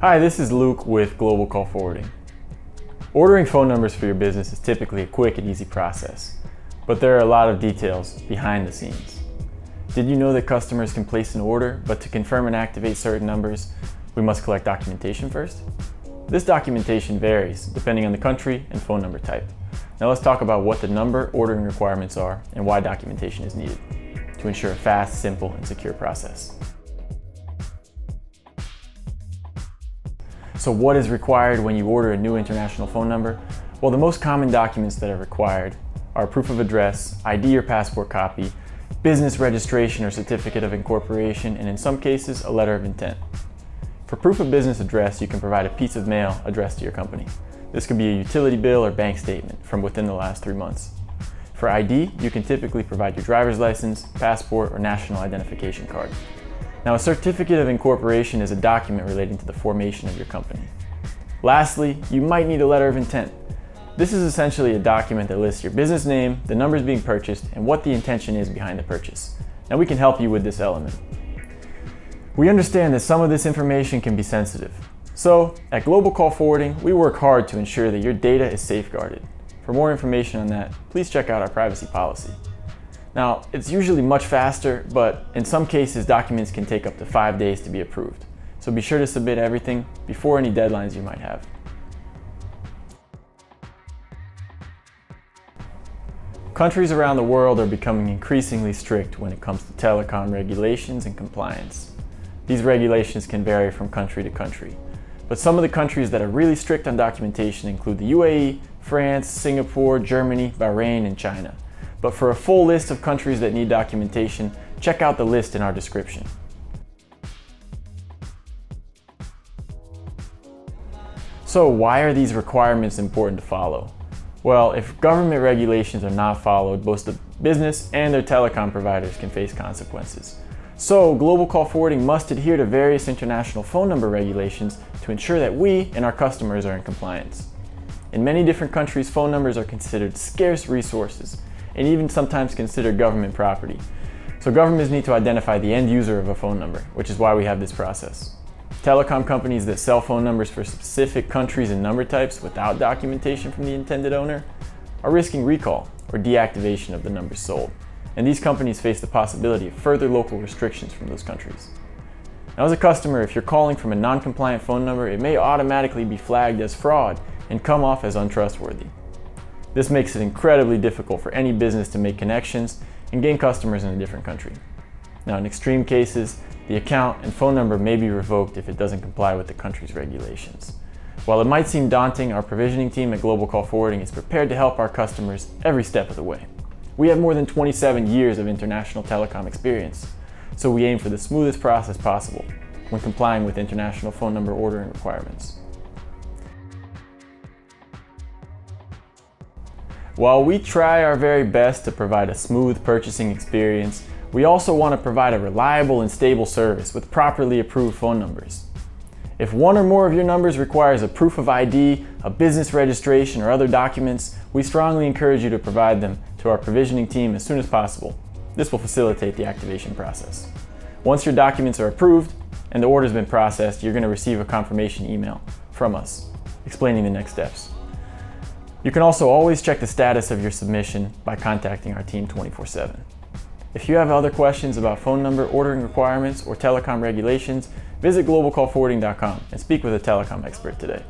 Hi, this is Luke with Global Call Forwarding. Ordering phone numbers for your business is typically a quick and easy process, but there are a lot of details behind the scenes. Did you know that customers can place an order, but to confirm and activate certain numbers, we must collect documentation first? This documentation varies depending on the country and phone number type. Now let's talk about what the number ordering requirements are and why documentation is needed to ensure a fast, simple, and secure process. So what is required when you order a new international phone number? Well, the most common documents that are required are proof of address, ID or passport copy, business registration or certificate of incorporation, and in some cases, a letter of intent. For proof of business address, you can provide a piece of mail addressed to your company. This could be a utility bill or bank statement from within the last 3 months. For ID, you can typically provide your driver's license, passport, or national identification card. Now, a certificate of incorporation is a document relating to the formation of your company. Lastly, you might need a letter of intent. This is essentially a document that lists your business name, the numbers being purchased, and what the intention is behind the purchase. Now, we can help you with this element. We understand that some of this information can be sensitive. So, at Global Call Forwarding, we work hard to ensure that your data is safeguarded. For more information on that, please check out our privacy policy. Now, it's usually much faster, but in some cases, documents can take up to 5 days to be approved. So be sure to submit everything before any deadlines you might have. Countries around the world are becoming increasingly strict when it comes to telecom regulations and compliance. These regulations can vary from country to country, but some of the countries that are really strict on documentation include the UAE, France, Singapore, Germany, Bahrain, and China. But for a full list of countries that need documentation, check out the list in our description. So why are these requirements important to follow? Well, if government regulations are not followed, both the business and their telecom providers can face consequences. So Global Call Forwarding must adhere to various international phone number regulations to ensure that we and our customers are in compliance. In many different countries, phone numbers are considered scarce resources and even sometimes considered government property. So governments need to identify the end user of a phone number, which is why we have this process. Telecom companies that sell phone numbers for specific countries and number types without documentation from the intended owner are risking recall or deactivation of the numbers sold. And these companies face the possibility of further local restrictions from those countries. Now, as a customer, if you're calling from a non-compliant phone number, it may automatically be flagged as fraud and come off as untrustworthy. This makes it incredibly difficult for any business to make connections and gain customers in a different country. Now, in extreme cases, the account and phone number may be revoked if it doesn't comply with the country's regulations. While it might seem daunting, our provisioning team at Global Call Forwarding is prepared to help our customers every step of the way. We have more than 27 years of international telecom experience, so we aim for the smoothest process possible when complying with international phone number ordering requirements. While we try our very best to provide a smooth purchasing experience, we also want to provide a reliable and stable service with properly approved phone numbers. If one or more of your numbers requires a proof of ID, a business registration, or other documents, we strongly encourage you to provide them to our provisioning team as soon as possible. This will facilitate the activation process. Once your documents are approved and the order has been processed, you're going to receive a confirmation email from us explaining the next steps. You can also always check the status of your submission by contacting our team 24/7. If you have other questions about phone number ordering requirements or telecom regulations, visit globalcallforwarding.com and speak with a telecom expert today.